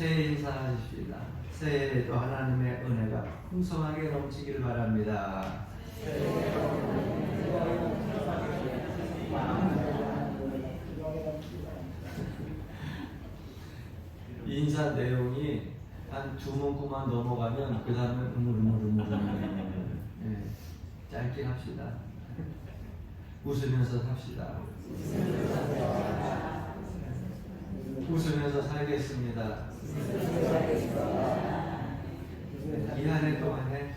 새해 인사하십시다. 새해에도 하나님의 은혜가 풍성하게 넘치길 바랍니다. 인사 내용이 한 두 문구만 넘어가면 그 다음에 짧게 합시다. 웃으면서 삽시다. 웃으면서 살겠습니다. 이 한 해 동안에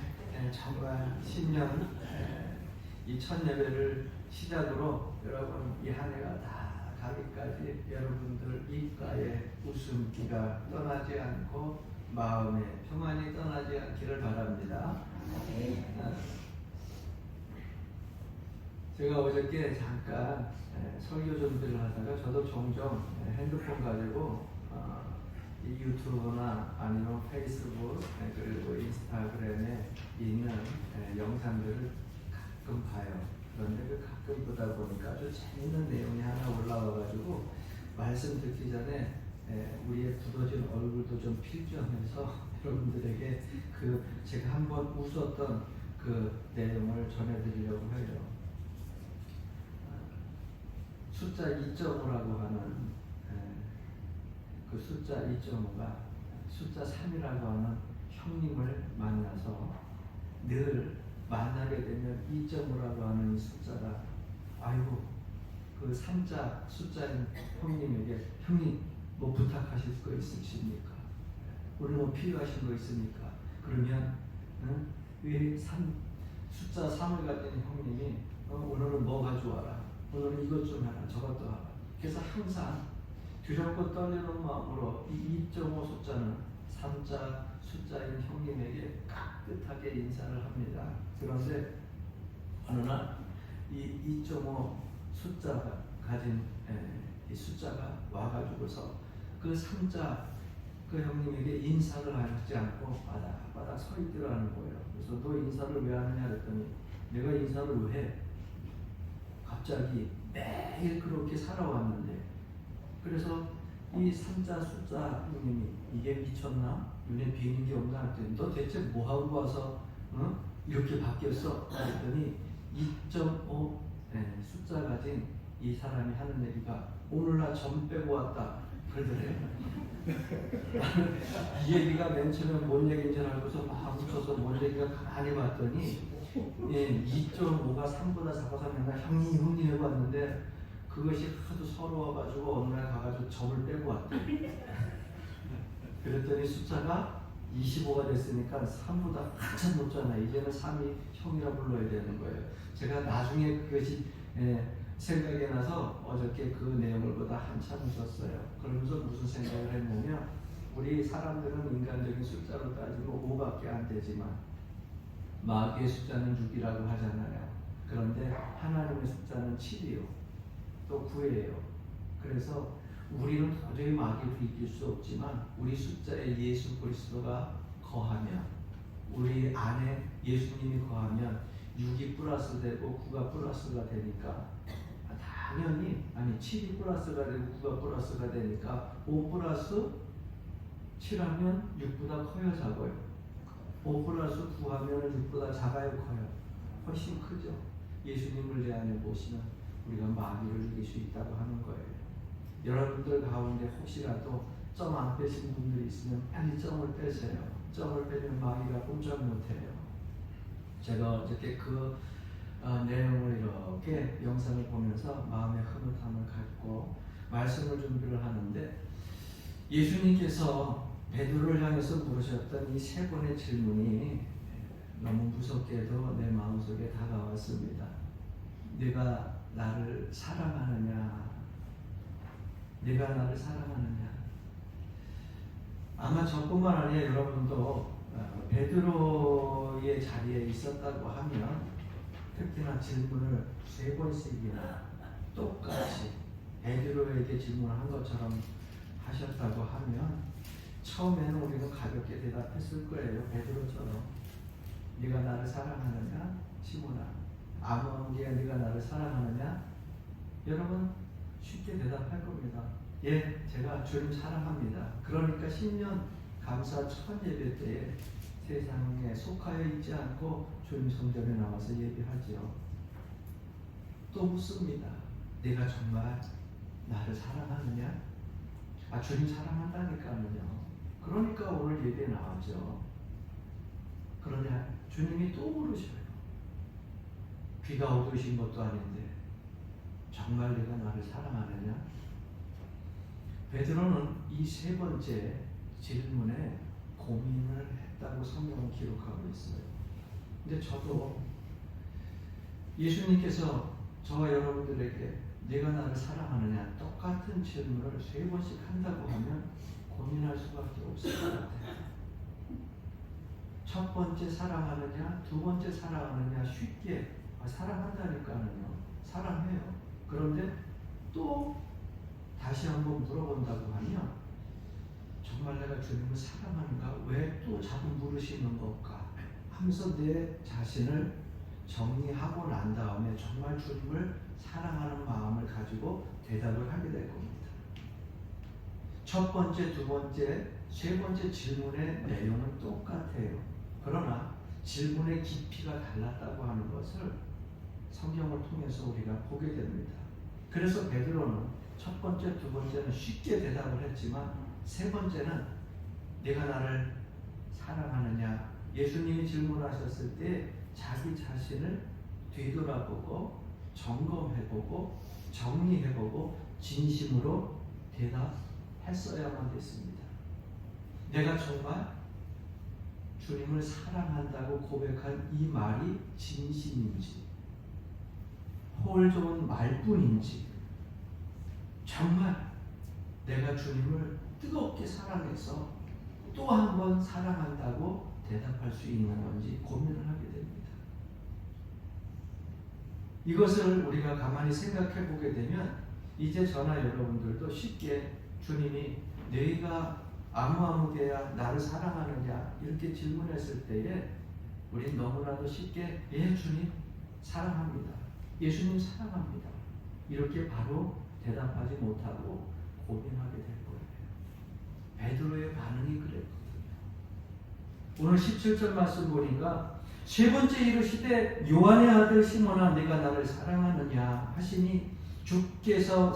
정말 신년 이 첫 예배를 시작으로 여러분 이 한 해가 다 가기까지 여러분들 입가에 웃음기가 떠나지 않고 마음에 평안이 떠나지 않기를 바랍니다. 제가 어저께 잠깐 설교 준비를 하다가 저도 종종 핸드폰 가지고 이 유튜브나 아니면 페이스북 그리고 인스타그램에 있는 영상들을 가끔 봐요. 그런데 그 가끔 보다 보니까 아주 재밌는 내용이 하나 올라와가지고 말씀 듣기 전에 우리의 굳어진 얼굴도 좀 필정해서 여러분들에게 그 제가 한번 웃었던 그 내용을 전해드리려고 해요. 숫자 2.5라고 하는 그 숫자 2.5가 숫자 3이라고 하는 형님을 만나서 늘 만나게 되면 2.5라고 하는 이 숫자가 아이고 그 3자 숫자인 형님에게 형님 뭐 부탁하실 거 있으십니까? 오늘 뭐 필요하신 거 있습니까? 그러면 왜 숫자 3을 가진 형님이 오늘은 뭐 가져와라. 오늘은 이것 좀 해라. 저것도 하라. 그래서 항상 두렵고 떨리는 마음으로 이 2.5 숫자는 3자 숫자인 형님에게 깍듯하게 인사를 합니다. 그런데 어느 날 이 2.5 숫자가 가진 이 숫자가 와가지고서 그 3자 그 형님에게 인사를 하지 않고 바닥바닥 서 있더라는 거예요. 그래서 너 인사를 왜 하느냐 그랬더니 내가 인사를 왜 해? 갑자기 매일 그렇게 살아왔는데 그래서 이 3자 숫자 형님이 이게 미쳤나? 눈에 비는 게 없나? 했더니 너 대체 뭐하고 와서 이렇게 바뀌었어? 그랬더니 2.5 숫자 가진 이 사람이 하는 얘기가 오늘 나 점 빼고 왔다 그러더래요. 이 얘기가 맨 처음에 뭔 얘기인지 알고서 막 웃어서 뭔 얘기가 가만히 봤더니 2.5가 3보다 작아서 맨날 형님 해봤는데 그것이 하도 서러워가지고 어느 날 가가지고 점을 빼고 왔대. 그랬더니 숫자가 25가 됐으니까 3보다 한참 높잖아. 이제는 3이 형이라 불러야 되는 거예요. 제가 나중에 그것이 생각이 나서 어저께 그 내용을 보다 한참 웃었어요. 그러면서 무슨 생각을 했냐면 우리 사람들은 인간적인 숫자로 따지면 5밖에 안 되지만 마귀의 숫자는 6이라고 하잖아요. 그런데 하나님의 숫자는 7이요. 또 9예요. 그래서 우리는 도저히 마귀를 이길 수 없지만 우리 숫자에 예수 그리스도가 거하면 우리 안에 예수님이 거하면 6이 플러스 되고 9가 플러스가 되니까 당연히 7이 플러스가 되고 9가 플러스가 되니까 5 플러스 7하면 6보다 커요 작아요? 5 플러스 9 하면 6보다 작아요 커요? 훨씬 크죠. 예수님을 내 안에 모시면 우리가 마귀를 이길 수 있다고 하는 거예요. 여러분들 가운데 혹시라도 점 안 빼신 분들이 있으면 빨리 점을 빼세요. 점을 빼면 마귀가 꼼짝 못해요. 제가 어저께 그 내용을 이렇게 영상을 보면서 마음의 흐뭇함을 갖고 말씀을 준비를 하는데 예수님께서 베드로를 향해서 물으셨던 이 세 번의 질문이 너무 무섭게도 내 마음속에 다가왔습니다. 네가 나를 사랑하느냐? 네가 나를 사랑하느냐? 아마 저뿐만 아니라 여러분도 베드로의 자리에 있었다고 하면 특히나 질문을 3번씩이나 똑같이 베드로에게 질문한 것처럼 하셨다고 하면 처음에는 우리는 가볍게 대답했을 거예요. 베드로처럼 네가 나를 사랑하느냐? 시몬아 아무개야 네가 나를 사랑하느냐? 여러분 쉽게 대답할 겁니다. 예, 제가 주님 사랑합니다. 그러니까 신년 감사 첫 예배 때에 세상에 속하여 있지 않고 주님 성전에 나와서 예배하지요. 또 묻습니다. 내가 정말 나를 사랑하느냐? 주님 사랑한다니까요. 그러니까 오늘 예배에 나왔죠. 그러냐? 주님이 또 물으셔요. 비가 어두우신 것도 아닌데 정말 내가 나를 사랑하느냐? 베드로는 이 세 번째 질문에 고민을 했다고 성경은 기록하고 있어요. 근데 저도 예수님께서 저와 여러분들에게 내가 나를 사랑하느냐 똑같은 질문을 세 번씩 한다고 하면 고민할 수밖에 없을 것 같아요. 첫 번째 사랑하느냐, 두 번째 사랑하느냐 쉽게 사랑한다니까는요. 사랑해요. 그런데 또 다시 한번 물어본다고 하면 정말 내가 주님을 사랑하는가? 왜 또 자꾸 물으시는 걸까? 하면서 내 자신을 정리하고 난 다음에 정말 주님을 사랑하는 마음을 가지고 대답을 하게 될 겁니다. 첫 번째, 두 번째, 세 번째 질문의 내용은 똑같아요. 그러나 질문의 깊이가 달랐다고 하는 것을 성경을 통해서 우리가 보게 됩니다. 그래서 베드로는 첫 번째, 두 번째는 쉽게 대답을 했지만 세 번째는 내가 나를 사랑하느냐? 예수님이 질문하셨을 때 자기 자신을 되돌아보고 점검해보고 정리해보고 진심으로 대답했어야만 됐습니다. 내가 정말 주님을 사랑한다고 고백한 이 말이 진심인지 홀 좋은 말뿐인지 정말 내가 주님을 뜨겁게 사랑해서 또 한 번 사랑한다고 대답할 수 있는 건지 고민을 하게 됩니다. 이것을 우리가 가만히 생각해 보게 되면 이제 저나 여러분들도 쉽게 주님이 너희가 아무아무개야 나를 사랑하느냐 이렇게 질문했을 때에 우린 너무나도 쉽게 예 주님 사랑합니다. 예수님 사랑합니다. 이렇게 바로 대답하지 못하고 고민하게 될 거예요. 베드로의 반응이 그랬거든요. 오늘 17절 말씀 보니까 세 번째 이르시되 요한의 아들 시몬아 내가 나를 사랑하느냐 하시니 주께서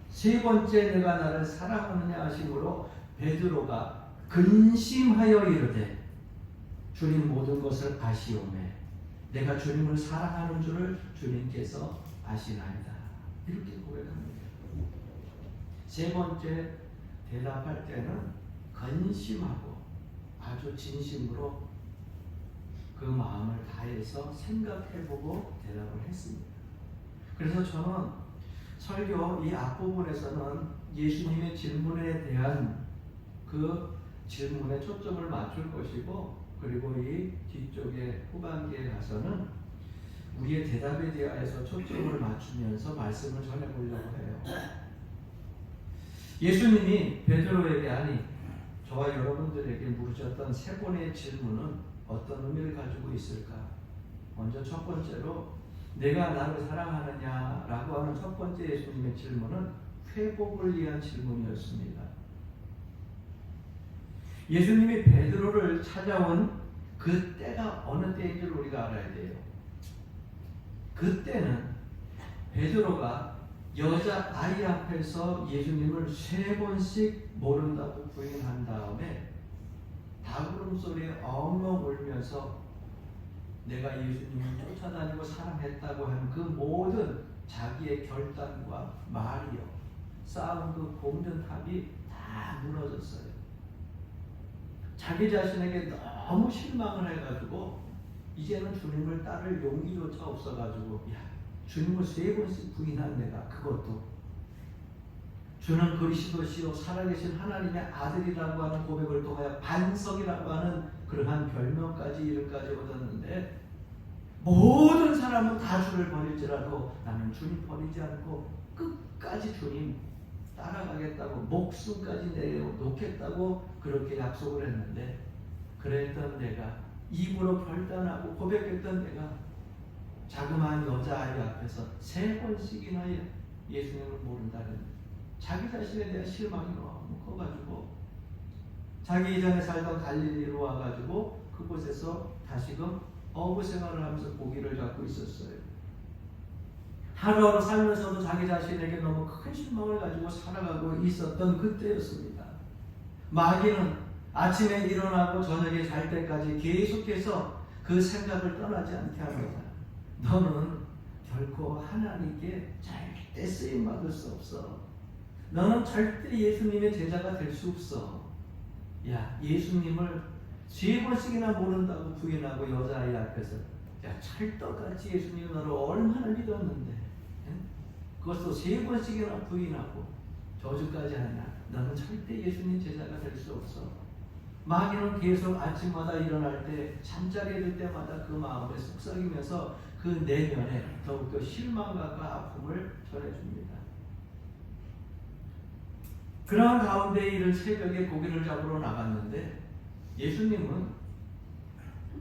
세 번째 내가 나를 사랑하느냐 하심으로 베드로가 근심하여 이르되 주님 모든 것을 아시오매 내가 주님을 사랑하는 줄을 주님께서 아시나이다. 이렇게 고백합니다. 세 번째 대답할 때는 근심하고 아주 진심으로 그 마음을 다해서 생각해보고 대답을 했습니다. 그래서 저는 설교 이 앞부분에서는 예수님의 질문에 대한 그 질문에 초점을 맞출 것이고 그리고 이 뒤쪽에 후반기에 가서는 우리의 대답에 대하여서 초점을 맞추면서 말씀을 전해보려고 해요. 예수님이 베드로에게 아니 저와 여러분들에게 물으셨던 세 번의 질문은 어떤 의미를 가지고 있을까? 먼저 첫 번째로 내가 나를 사랑하느냐라고 하는 첫 번째 예수님의 질문은 회복을 위한 질문이었습니다. 예수님이 베드로를 찾아온 그 때가 어느 때인지를 우리가 알아야 돼요. 그때는 베드로가 여자아이 앞에서 예수님을 세 번씩 모른다고 부인한 다음에 다구름 소리에 엉엉 울면서 내가 예수님을 쫓아다니고 사랑했다고 하는 그 모든 자기의 결단과 말이요 쌓은 그 공든탑이 다 무너졌어요. 자기 자신에게 너무 실망을 해가지고 이제는 주님을 따를 용기조차 없어가지고 야 주님을 세 번씩 부인한 내가 그것도 주는 그리스도시요 살아계신 하나님의 아들이라고 하는 고백을 통하여 반석이라고 하는 그러한 별명까지 이름까지 얻었는데 모든 사람은 다 주를 버릴지라도 나는 주님 버리지 않고 끝까지 주님 따라가겠다고 목숨까지 내놓겠다고 그렇게 약속을 했는데 그랬던 내가 입으로 결단하고 고백했던 내가 자그마한 여자아이 앞에서 세 번씩이나 예수님을 모른다는 자기 자신에 대한 실망이 너무 커가지고 자기 이전에 살던 갈릴리로 와가지고 그곳에서 다시금 어부 생활을 하면서 고기를 잡고 있었어요. 하루하루 살면서도 자기 자신에게 너무 큰 실망을 가지고 살아가고 있었던 그때였습니다. 마귀는 아침에 일어나고 저녁에 잘 때까지 계속해서 그 생각을 떠나지 않게 합니다. 너는 결코 하나님께 절대 쓰임받을 수 없어. 너는 절대 예수님의 제자가 될 수 없어. 야, 예수님을 3번씩이나 모른다고 부인하고 여자아이 앞에서, 야, 찰떡같이 예수님 너를 얼마나 믿었는데, 그것도 3번씩이나 부인하고 저주까지 하냐. 너는 절대 예수님 제자가 될 수 없어. 마귀는 계속 아침마다 일어날 때, 잠자리에 들 때마다 그 마음에 속삭이면서 그 내면에 더욱더 실망과 아픔을 전해줍니다. 그러한 가운데 이른 새벽에 고기를 잡으러 나갔는데 예수님은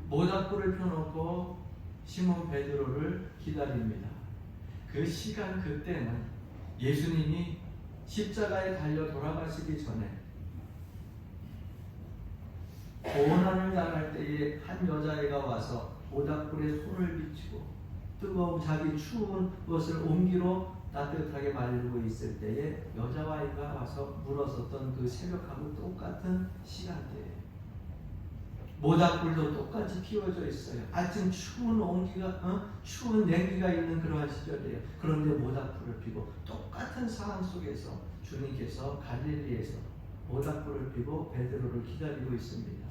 모닥불을 펴놓고 시몬 베드로를 기다립니다. 그 시간 그때는 예수님이 십자가에 달려 돌아가시기 전에 고난을 당할 때에 한 여자애가 와서 모닥불에 손을 비치고 뜨거운 자기 추운 것을 옮기로 따뜻하게 말리고 있을 때에 여자아이가 와서 물었었던 그 새벽하고 똑같은 시간대에 모닥불도 똑같이 피워져 있어요. 아침 추운 온기가 추운 냉기가 있는 그러한 시절이에요. 그런데 모닥불을 피고 똑같은 상황 속에서 주님께서 갈릴리에서 모닥불을 피고 베드로를 기다리고 있습니다.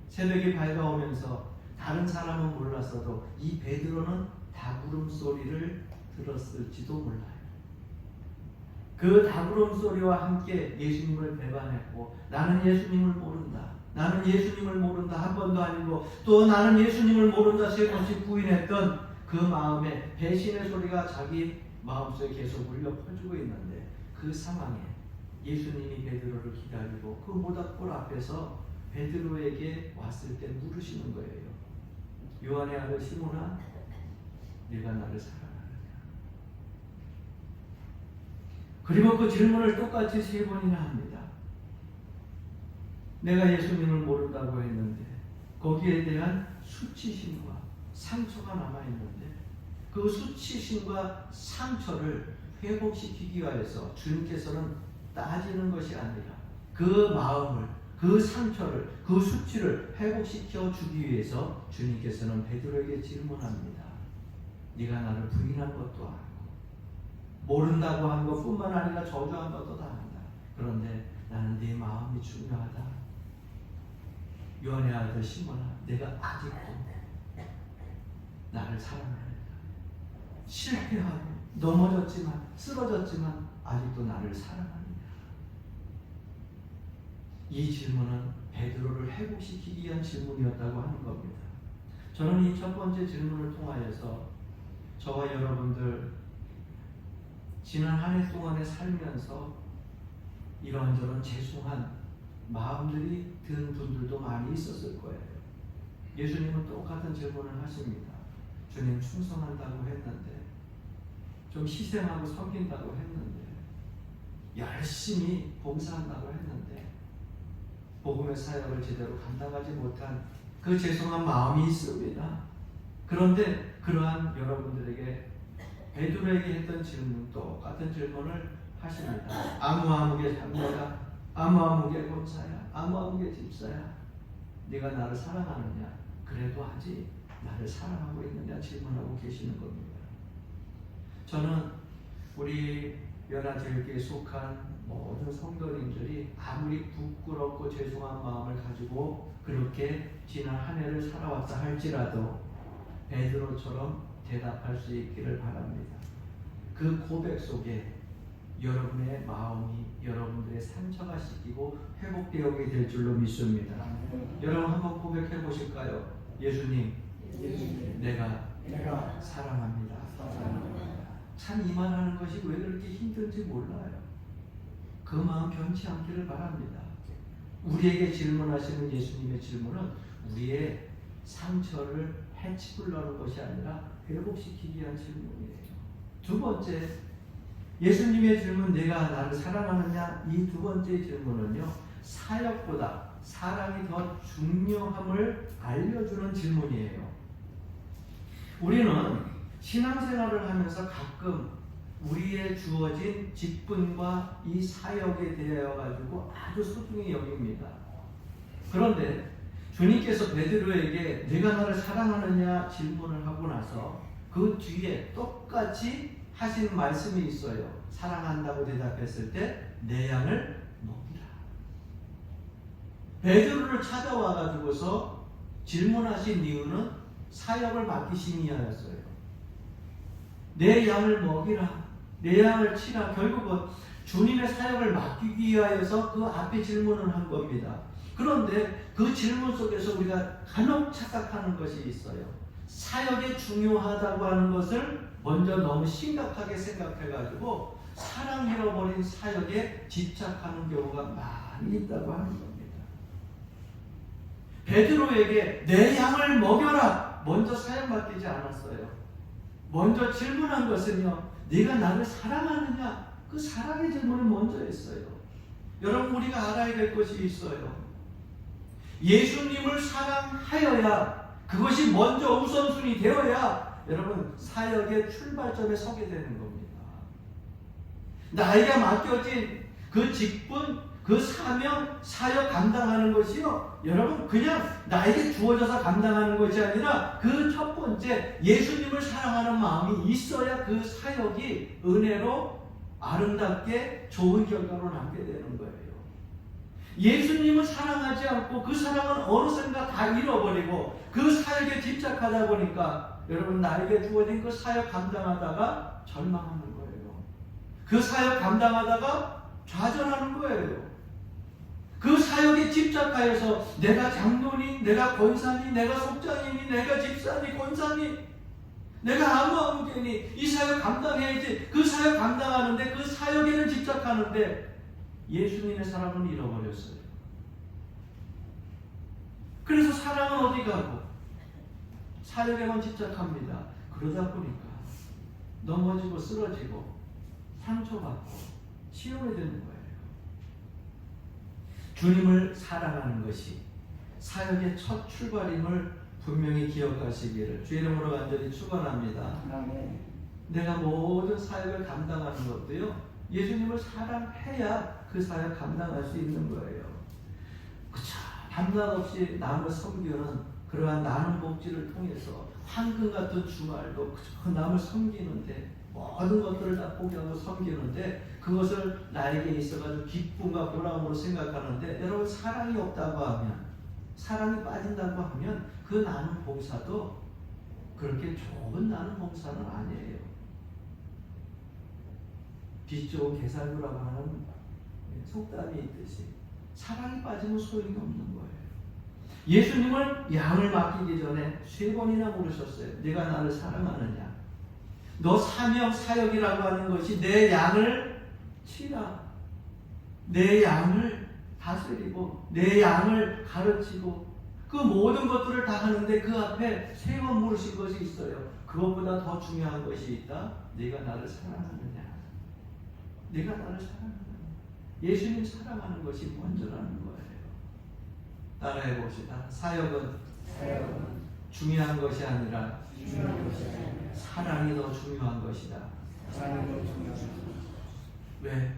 새벽이 밝아오면서 다른 사람은 몰랐어도 이 베드로는 다구름 소리를 들었을지도 몰라요. 그 다구름 소리와 함께 예수님을 배반했고 나는 예수님을 모른다. 나는 예수님을 모른다. 한 번도 아니고 또 나는 예수님을 모른다 3번씩 부인했던 그 마음에 배신의 소리가 자기 마음속에 계속 울려 퍼지고 있는데 그 상황에 예수님이 베드로를 기다리고 그 모닥불 앞에서 베드로에게 왔을 때 물으시는 거예요. 요한의 아들 시몬아, 네가 나를 사랑하느냐? 그리고 그 질문을 똑같이 3번이나 합니다. 내가 예수님을 모른다고 했는데 거기에 대한 수치심과 상처가 남아있는데 그 수치심과 상처를 회복시키기 위해서 주님께서는 따지는 것이 아니라 그 마음을, 그 상처를, 그 수치를 회복시켜 주기 위해서 주님께서는 베드로에게 질문합니다. 네가 나를 부인한 것도 알고 모른다고 한 것뿐만 아니라 저주한 것도 다 안다. 그런데 나는 네 마음이 중요하다. 요한의 아들 시몬아, 내가 아직도 나를 사랑하느냐? 실패하고 넘어졌지만 쓰러졌지만 아직도 나를 사랑하느냐? 이 질문은 베드로를 회복시키기 위한 질문이었다고 하는 겁니다. 저는 이 첫 번째 질문을 통하여서 저와 여러분들 지난 한 해 동안에 살면서 이런저런 죄송한 마음들이 든 분들도 많이 있었을 거예요. 예수님은 똑같은 질문을 하십니다. 주님 충성한다고 했는데 좀 희생하고 섬긴다고 했는데 열심히 봉사한다고 했는데 복음의 사역을 제대로 감당하지 못한 그 죄송한 마음이 있습니다. 그런데 그러한 여러분들에게 베드로에게 했던 질문 똑같은 질문을 하십니다. 아무아무개 장로야, 아무아무개 권사야, 아무아무개 집사야, 네가 나를 사랑하느냐? 그래도 아직 나를 사랑하고 있느냐 질문하고 계시는 겁니다. 저는 우리 연합제일교회에 속한 모든 성도님들이 아무리 부끄럽고 죄송한 마음을 가지고 그렇게 지난 한 해를 살아왔다 할지라도 베드로처럼 대답할 수 있기를 바랍니다. 그 고백 속에 여러분의 마음이 여러분들의 상처가 씻기고 회복되게 될 줄로 믿습니다. 여러분 한번 고백해 보실까요? 예수님, 내가 사랑합니다. 참 이만하는 것이 왜 그렇게 힘든지 몰라요. 그 마음 변치 않기를 바랍니다. 우리에게 질문하시는 예수님의 질문은 우리의 상처를 해치우려는 것이 아니라 회복시키기 위한 질문이에요. 두 번째, 예수님의 질문, 내가 나를 사랑하느냐? 이 두 번째 질문은요, 사역보다 사랑이 더 중요함을 알려주는 질문이에요. 우리는 신앙생활을 하면서 가끔 우리의 주어진 직분과 이 사역에 대하여 가지고 아주 소중히 여깁니다. 그런데 주님께서 베드로에게 내가 나를 사랑하느냐 질문을 하고 나서 그 뒤에 똑같이 하신 말씀이 있어요. 사랑한다고 대답했을 때 내 양을 먹이라. 베드로를 찾아와 가지고서 질문하신 이유는 사역을 맡기신 이하였어요. 내 양을 먹이라, 내 양을 치라. 결국은 주님의 사역을 맡기기 위하여서 그 앞에 질문을 한 겁니다. 그런데 그 질문 속에서 우리가 간혹 착각하는 것이 있어요. 사역이 중요하다고 하는 것을 먼저 너무 심각하게 생각해가지고 사랑 잃어버린 사역에 집착하는 경우가 많이 있다고 하는 겁니다. 베드로에게 내 양을 먹여라 먼저 사역 맡기지 않았어요. 먼저 질문한 것은요, 네가 나를 사랑하느냐? 그 사랑의 질문을 먼저 했어요. 여러분, 우리가 알아야 될 것이 있어요. 예수님을 사랑하여야, 그것이 먼저 우선순위 되어야 여러분 사역의 출발점에 서게 되는 겁니다. 나에게 맡겨진 그 직분, 그 사명, 사역 감당하는 것이요, 여러분 그냥 나에게 주어져서 감당하는 것이 아니라 그 첫 번째 예수님을 사랑하는 마음이 있어야 그 사역이 은혜로 아름답게 좋은 결과로 남게 되는 거예요. 예수님을 사랑하지 않고 그 사랑은 어느샌가 다 잃어버리고 그 사역에 집착하다 보니까 여러분 나에게 주어진 그 사역 감당하다가 절망하는 거예요. 그 사역 감당하다가 좌절하는 거예요. 그 사역에 집착하여서 내가 장로니, 내가 권사니, 내가 속장이니, 내가 집사니, 권사니, 내가 아무개니 이 사역 감당해야지. 그 사역 감당하는데 그 사역에는 집착하는데 예수님의 사랑은 잃어버렸어요. 그래서 사랑은 어디 가고 사역에만 집착합니다. 그러다 보니까 넘어지고 쓰러지고 상처받고 치유가 되는 거예요. 주님을 사랑하는 것이 사역의 첫 출발임을 분명히 기억하시기를 주의 이름으로 간절히 축원합니다. 내가 모든 사역을 감당하는 것도요, 예수님을 사랑해야 그 사역 감당할 수 있는 거예요. 그쵸? 밤낮 없이 남을 섬기는 그러한 나눔 복지를 통해서 황금 같은 주말도 그저 남을 섬기는데 모든 것들을 다 포기하고 섬기는데 그것을 나에게 있어가지고 기쁨과 보람으로 생각하는데 여러분 사랑이 없다고 하면, 사랑이 빠진다고 하면 그 나눔 봉사도 그렇게 좋은 나눔 봉사는 아니에요. 빛 좋은 개살구라고 하는 속담이 있듯이 사랑이 빠지면 소용이 없는 거예요. 예수님을 양을 맡기기 전에 3번이나 물으셨어요. 네가 나를 사랑하느냐? 너 사명 사역이라고 하는 것이 내 양을 치라, 내 양을 다스리고 내 양을 가르치고 그 모든 것들을 다 하는데 그 앞에 3번 물으신 것이 있어요. 그것보다 더 중요한 것이 있다. 네가 나를 사랑하느냐? 네가 나를 사랑하느냐? 예수님 사랑하는 것이 먼저라는 거예요. 따라해 봅시다. 사역은 중요한 것이 아니라 사랑이 더 중요한 것이다. 왜?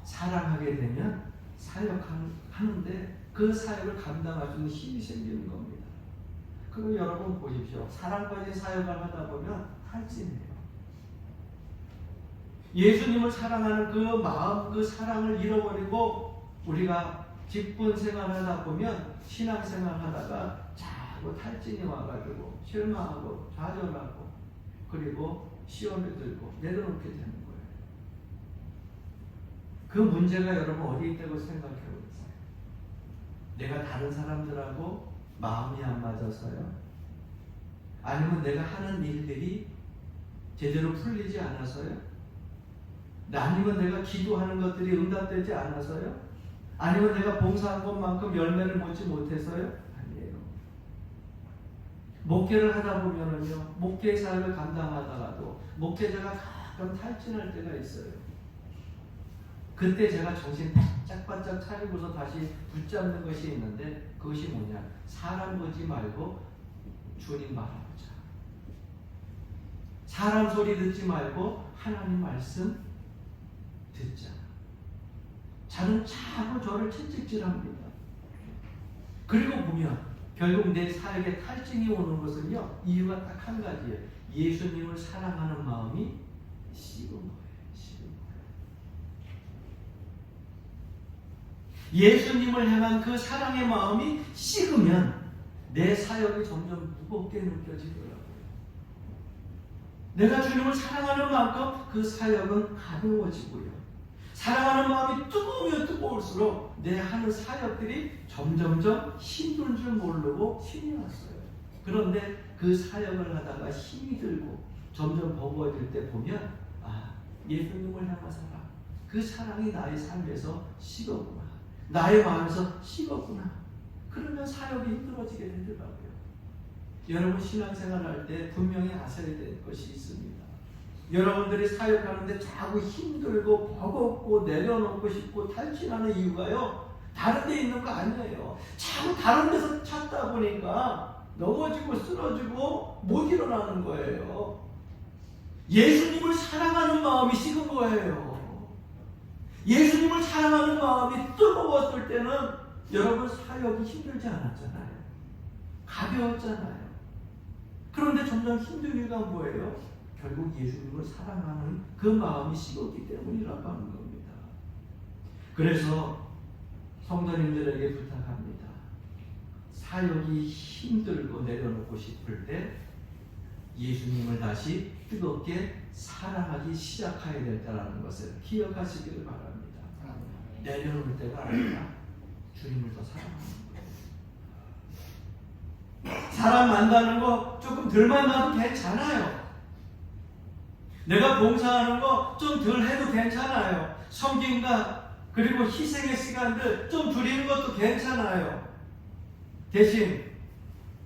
사랑하게 되면 사역하는데 그 사역을 감당할 수 있는 힘이 생기는 겁니다. 그리고 여러분 보십시오. 사랑 빠진 사역을 하다 보면 탈진해요. 예수님을 사랑하는 그 마음, 그 사랑을 잃어버리고 우리가 직분 생활하다 보면 신앙생활 하다가 자꾸 탈진이 와가지고 실망하고 좌절하고 그리고 시험에 들고 내려놓게 되는 거예요. 그 문제가 여러분 어디 있다고 생각해 보세요. 내가 다른 사람들하고 마음이 안 맞아서요? 아니면 내가 하는 일들이 제대로 풀리지 않아서요? 아니면 내가 기도하는 것들이 응답되지 않아서요? 아니면 내가 봉사한 것만큼 열매를 맺지 못해서요? 아니에요. 목회를 하다 보면은요, 목회 사역을 감당하다가도 목회자가 가끔 탈진할 때가 있어요. 그때 제가 정신 바짝바짝 차리고서 다시 붙잡는 것이 있는데, 그것이 뭐냐? 사람 보지 말고 주님 바라보자. 사람 소리 듣지 말고 하나님 말씀 듣자. 저는 자꾸 저를 채찍질합니다. 그리고 보면 결국 내 사역에 탈증이 오는 것은요, 이유가 딱 한 가지예요. 예수님을 사랑하는 마음이 식은 거예요. 식은 거예요. 예수님을 향한 그 사랑의 마음이 식으면 내 사역이 점점 무겁게 느껴지더라고요. 내가 주님을 사랑하는 만큼 그 사역은 가벼워지고요. 사랑하는 마음이 뜨거우면 뜨거울수록 내 하는 사역들이 점점점 힘든 줄 모르고 힘이 왔어요. 그런데 그 사역을 하다가 힘이 들고 점점 버거워질 때 보면, 아, 예수님을 향한 사랑, 그 사랑이 나의 삶에서 식었구나, 나의 마음에서 식었구나. 그러면 사역이 힘들어지게 되더라고요. 여러분 신앙생활 할 때 분명히 아셔야 될 것이 있습니다. 여러분들이 사역하는데 자꾸 힘들고 버겁고 내려놓고 싶고 탈진하는 이유가요, 다른 데 있는 거 아니에요. 자꾸 다른 데서 찾다 보니까 넘어지고 쓰러지고 못 일어나는 거예요. 예수님을 사랑하는 마음이 식은 거예요. 예수님을 사랑하는 마음이 뜨거웠을 때는 여러분 사역이 힘들지 않았잖아요. 가벼웠잖아요. 그런데 점점 힘든 이유가 뭐예요? 결국 예수님을 사랑하는 그 마음이 식었기 때문이라고 하는 겁니다. 그래서 성도님들에게 부탁합니다. 사역이 힘들고 내려놓고 싶을 때 예수님을 다시 뜨겁게 사랑하기 시작해야 된다는 것을 기억하시기를 바랍니다. 내려놓을 때가 아니라 주님을 더 사랑하는 거예요. 사람 만나는 거 조금 덜 만나도 괜찮아요. 내가 봉사하는 거 좀 덜 해도 괜찮아요. 섬김과 그리고 희생의 시간들 좀 줄이는 것도 괜찮아요. 대신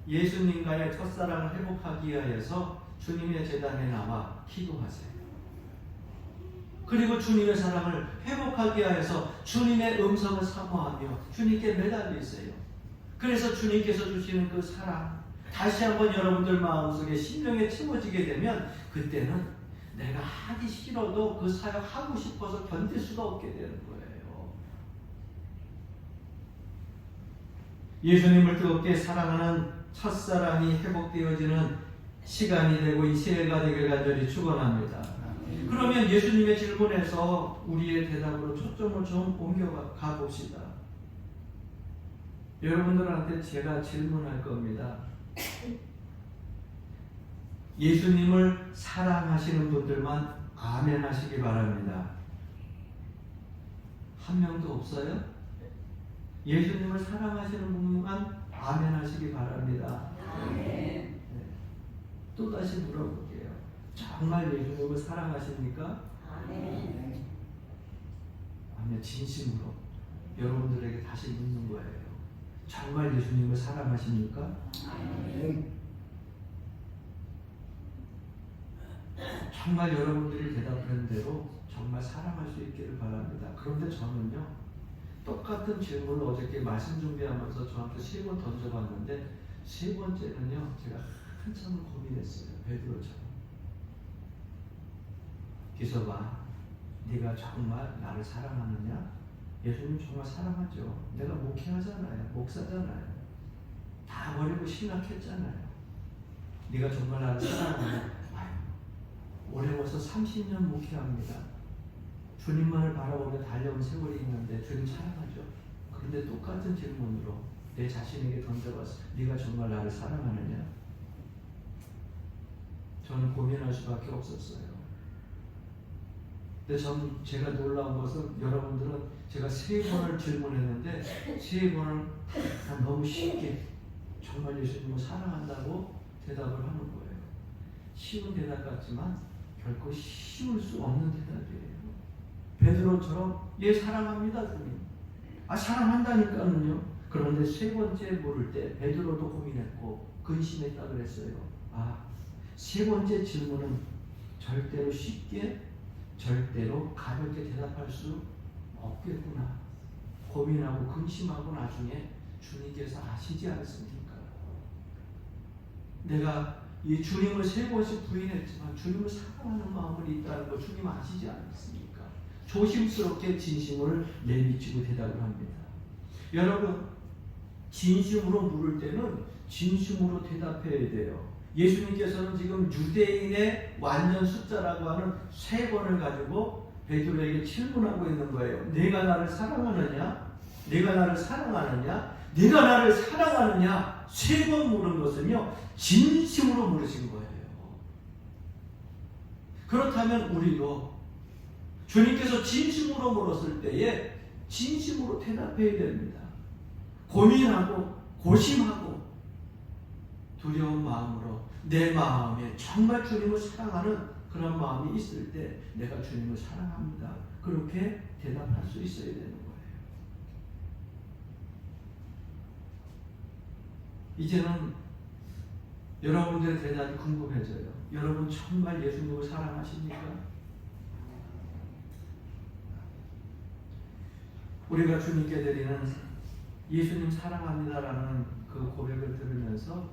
예수님과의 첫사랑을 회복하기 위해서 주님의 제단에 나와 기도하세요. 그리고 주님의 사랑을 회복하기 위해서 주님의 음성을 사모하며 주님께 매달리세요. 그래서 주님께서 주시는 그 사랑 다시 한번 여러분들 마음속에 심령에 채워지게 되면, 그때는 내가 하기 싫어도 그 사역 하고 싶어서 견딜 수가 없게 되는 거예요. 예수님을 뜨겁게 사랑하는 첫사랑이 회복되어지는 시간이 되고 이 새해가 되길 간절히 축원합니다. 그러면 예수님의 질문에서 우리의 대답으로 초점을 좀 옮겨가 봅시다. 여러분들한테 제가 질문할 겁니다. 예수님을 사랑하시는 분들만 아멘 하시기 바랍니다. 한 명도 없어요? 예수님을 사랑하시는 분만 아멘 하시기 바랍니다. 네. 또다시 물어볼게요. 정말 예수님을 사랑하십니까? 아멘. 아멘. 진심으로 여러분들에게 다시 묻는 거예요. 정말 예수님을 사랑하십니까? 아멘. 정말 여러분들이 대답하는 대로 정말 사랑할 수 있기를 바랍니다. 그런데 저는요, 똑같은 질문을 어저께 말씀 준비하면서 저한테 3번 던져봤는데, 3번째는요 제가 한참을 고민했어요. 베드로처럼. 기서봐, 네가 정말 나를 사랑하느냐? 예수님 정말 사랑하죠. 내가 목회하잖아요. 목사잖아요. 다 버리고 신학했잖아요. 네가 정말 나를 사랑하느냐? 올해 벌써 30년 목회합니다. 주님만을 바라보며 달려온 세월이 있는데 주님 사랑하죠. 그런데 똑같은 질문으로 내 자신에게 던져봤어. 네가 정말 나를 사랑하느냐? 저는 고민할 수밖에 없었어요. 근데 제가 놀라운 것은 여러분들은 제가 3번을 질문했는데 3번을 다 너무 쉽게 정말 예수님을 사랑한다고 대답을 하는 거예요. 쉬운 대답 같지만 결코 쉬울 수 없는 대답이에요. 베드로처럼 예 사랑합니다 주님. 아 사랑한다니까는요. 그런데 3번째 물을 때 베드로도 고민했고 근심했다 그랬어요. 아 3번째 질문은 절대로 쉽게 절대로 가볍게 대답할 수 없겠구나 고민하고 근심하고 나중에 주님께서 아시지 않습니까? 내가 이 주님을 3번씩 부인했지만 주님을 사랑하는 마음을 있다는 거 주님 아시지 않습니까? 조심스럽게 진심을 내비치고 대답을 합니다. 여러분, 진심으로 물을 때는 진심으로 대답해야 돼요. 예수님께서는 지금 유대인의 완전 숫자라고 하는 3번을 가지고 베드로에게 질문하고 있는 거예요. 내가 나를 사랑하느냐? 내가 나를 사랑하느냐? 내가 나를 사랑하느냐? 3번 물은 것은요, 진심으로 물으신 거예요. 그렇다면 우리도 주님께서 진심으로 물었을 때에 진심으로 대답해야 됩니다. 고민하고 고심하고 두려운 마음으로 내 마음에 정말 주님을 사랑하는 그런 마음이 있을 때 내가 주님을 사랑합니다. 그렇게 대답할 수 있어야 되는 거예요. 이제는 여러분들의 대답이 궁금해져요. 여러분 정말 예수님을 사랑하십니까? 우리가 주님께 드리는 예수님 사랑합니다라는 그 고백을 들으면서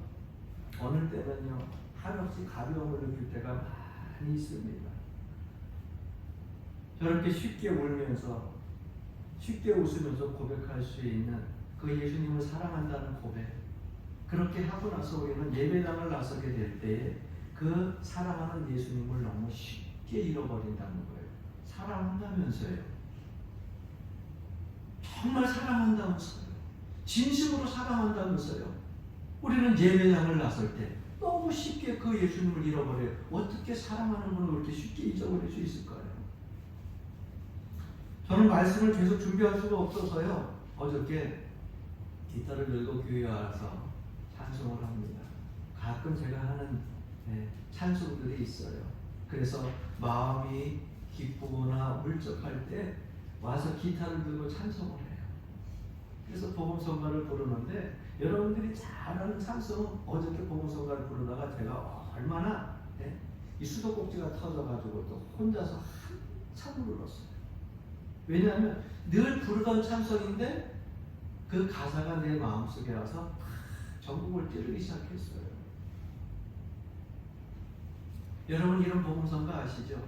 어느 때는요 한없이 가벼움을 느낄 때가 많이 있습니다. 저렇게 쉽게 울면서 쉽게 웃으면서 고백할 수 있는 그 예수님을 사랑한다는 고백, 그렇게 하고 나서 우리는 예배당을 나서게 될 때에 그 사랑하는 예수님을 너무 쉽게 잃어버린다는 거예요. 사랑한다면서요. 정말 사랑한다면서요. 진심으로 사랑한다면서요. 우리는 예배당을 나설 때 너무 쉽게 그 예수님을 잃어버려요. 어떻게 사랑하는 분을 그렇게 쉽게 잊어버릴 수 있을까요? 저는 말씀을 계속 준비할 수가 없어서요. 어저께 기타를 들고 교회에 와서 찬송을 합니다. 가끔 제가 하는 찬송들이 있어요. 그래서 마음이 기쁘거나 울적할 때 와서 기타를 들고 찬송을 해요. 그래서 복음성가를 부르는데 여러분들이 잘 아는 찬송은 어저께 복음성가를 부르다가 제가 얼마나 이 수도꼭지가 터져가지고 또 혼자서 한참 불렀어요. 왜냐하면 늘 부르던 찬송인데 그 가사가 내 마음속에 와서 전국을 찌르기 시작했어요. 여러분 이런 복음성가 아시죠?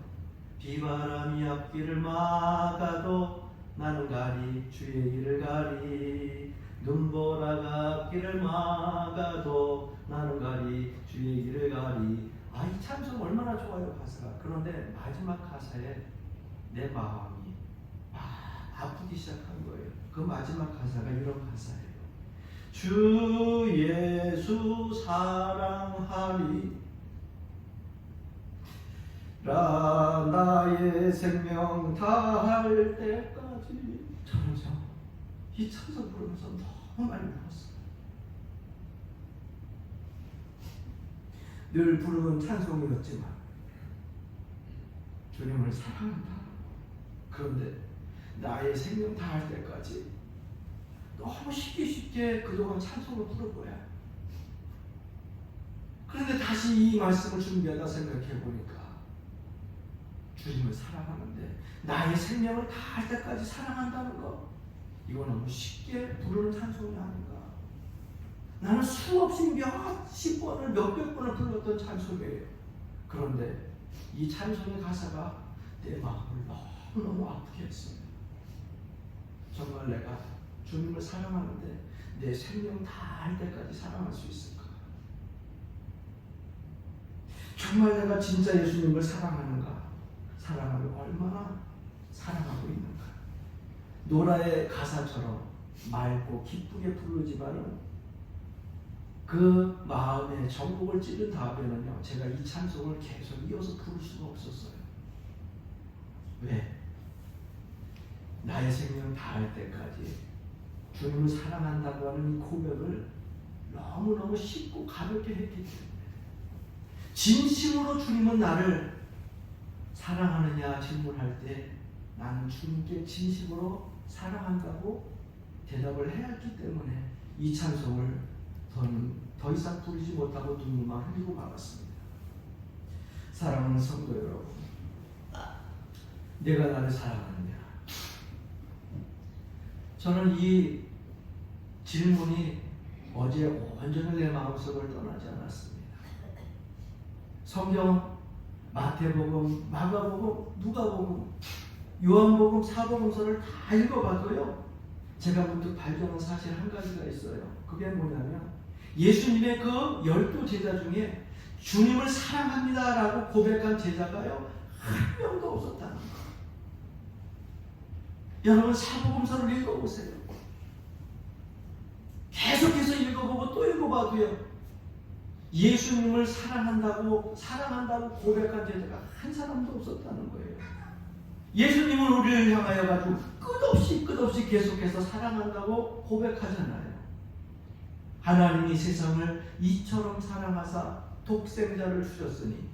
비바람이 앞길을 막아도 나는 가리 주의 길을 가리, 눈보라가 앞길을 막아도 나는 가리 주의 길을 가리. 이 찬송 얼마나 좋아요 가사가. 그런데 마지막 가사에 내 마음이 아프기 시작한 거예요. 그 마지막 가사가 이런 가사예요. 주 예수 사랑하리 라 나의 생명 다할 때까지. 저는요 이 찬송 부르면서 너무 많이 울었어요. 늘 부르는 찬송이었지만 주님을 사랑한다. 그런데 나의 생명 다할 때까지 너무 쉽게 그동안 찬송을 부른 거야. 그런데 다시 이 말씀을 준비하다 생각해 보니까 주님을 사랑하는데 나의 생명을 다할 때까지 사랑한다는 거, 이거 너무 쉽게 부르는 찬송이 아닌가. 나는 수없이 몇십 번을 몇백 번을 불렀던 찬송이에요. 그런데 이 찬송의 가사가 내 마음을 너무너무 아프게 했어요. 정말 내가 주님을 사랑하는데 내 생명 다할 때까지 사랑할 수 있을까? 정말 내가 진짜 예수님을 사랑하는가? 사랑을 얼마나 사랑하고 있는가? 노라의 가사처럼 맑고 기쁘게 부르지만은 그 마음에 전곡을 찌른 다음에는요, 제가 이 찬송을 계속 이어서 부를 수가 없었어요. 왜? 나의 생명 다할 때까지 주님을 사랑한다고 하는 이 고백을 너무너무 쉽고 가볍게 했기 때문에, 진심으로 주님은 나를 사랑하느냐 질문할 때 나는 주님께 진심으로 사랑한다고 대답을 해야 했기 때문에 이 찬송을 더 이상 부르지 못하고 눈물만 흘리고 말았습니다. 사랑하는 성도 여러분, 내가 나를 사랑하느냐? 저는 이 질문이 어제 온전히 내 마음속을 떠나지 않았습니다. 성경 마태복음, 마가복음, 누가복음, 요한복음, 사복음서를 다 읽어봐도요, 제가 문득 발견한 사실 한 가지가 있어요. 그게 뭐냐면 예수님의 그 12 제자 중에 주님을 사랑합니다라고 고백한 제자가요, 한 명도 없었다는 거예요. 여러분 사복음서를 읽어보세요. 계속해서 읽어보고 또 읽어봐도요, 예수님을 사랑한다고 고백한 제자가 한 사람도 없었다는 거예요. 예수님은 우리를 향하여 가지고 끝없이 계속해서 사랑한다고 고백하잖아요. 하나님이 세상을 이처럼 사랑하사 독생자를 주셨으니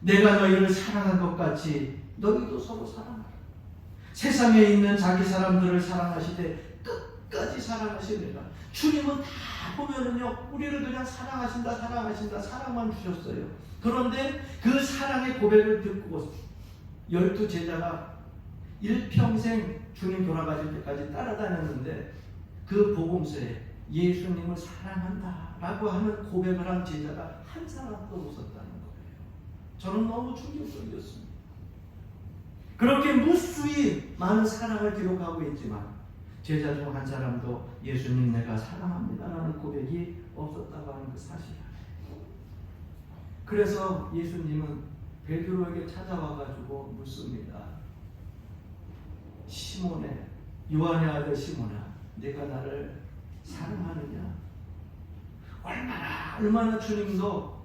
내가 너희를 사랑한 것 같이 너희도 서로 사랑하라. 세상에 있는 자기 사람들을 사랑하시되 끝까지 사랑하시느라. 주님은 다 보면은요, 우리를 그냥 사랑하신다 사랑만 주셨어요. 그런데 그 사랑의 고백을 듣고 12 제자가 일평생 주님 돌아가실 때까지 따라다녔는데 그 복음서에 예수님을 사랑한다 라고 하는 고백을 한 제자가 한 사람도 없었다는 거예요. 저는 너무 충격적이었습니다. 그렇게 무수히 많은 사랑을 기록하고 있지만 제자 중 한 사람도 예수님 내가 사랑합니다 라는 고백이 없었다고 하는 그 사실. 그래서 예수님은 베드로에게 찾아와가지고 묻습니다. 시몬의, 요한의 아들 시몬아, 내가 나를 사랑하느냐? 얼마나 주님도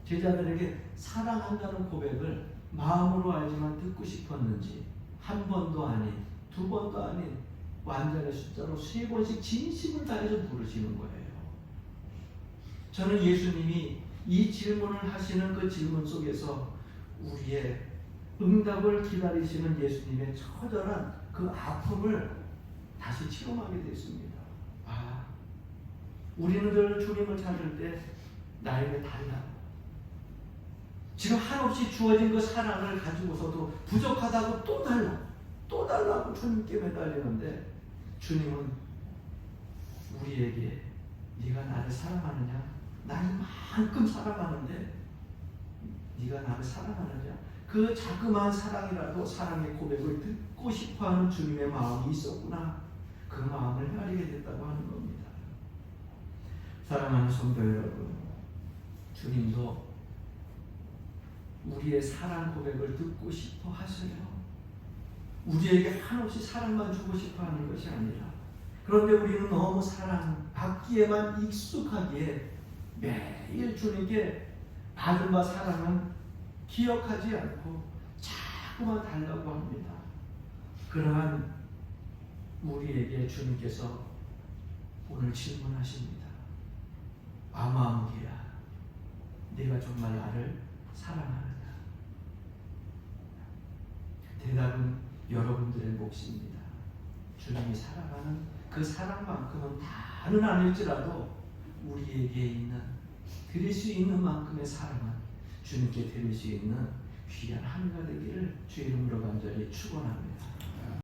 제자들에게 사랑한다는 고백을 마음으로 알지만 듣고 싶었는지 한 번도 아닌, 두 번도 아닌 완전의 숫자로 3번씩 진심을 다해서 물으시는 거예요. 저는 예수님이 이 질문을 하시는 그 질문 속에서 우리의 응답을 기다리시는 예수님의 처절한 그 아픔을 다시 체험하게 됐습니다. 아, 우리는 늘 주님을 찾을 때 나에게 달라. 지금 한없이 주어진 그 사랑을 가지고서도 부족하다고 또 달라고 주님께 매달리는데 주님은 우리에게 네가 나를 사랑하느냐? 나 이만큼 사랑하는데 네가 나를 사랑하느냐? 그 자그마한 사랑이라도 사랑의 고백을 듣고 싶어하는 주님의 마음이 있었구나. 그 마음을 헤아리게 됐다고 하는 겁니다. 사랑하는 성도 여러분, 주님도 우리의 사랑 고백을 듣고 싶어 하세요. 우리에게 한없이 사랑만 주고 싶어 하는 것이 아니라, 그런데 우리는 너무 사랑 받기에만 익숙하기에 매일 주님께 받은 바 사랑은 기억하지 않고 자꾸만 달라고 합니다. 그러한 우리에게 주님께서 오늘 질문하십니다. 아마무리야, 네가 정말 나를 사랑하느냐? 대답은 여러분들의 몫입니다. 주님이 사랑하는 그 사랑만큼은 다는 아닐지라도 우리에게 있는, 드릴 수 있는 만큼의 사랑은 주님께 드릴 수 있는 귀한 하루가 되기를 주의 이름으로 간절히 축원합니다.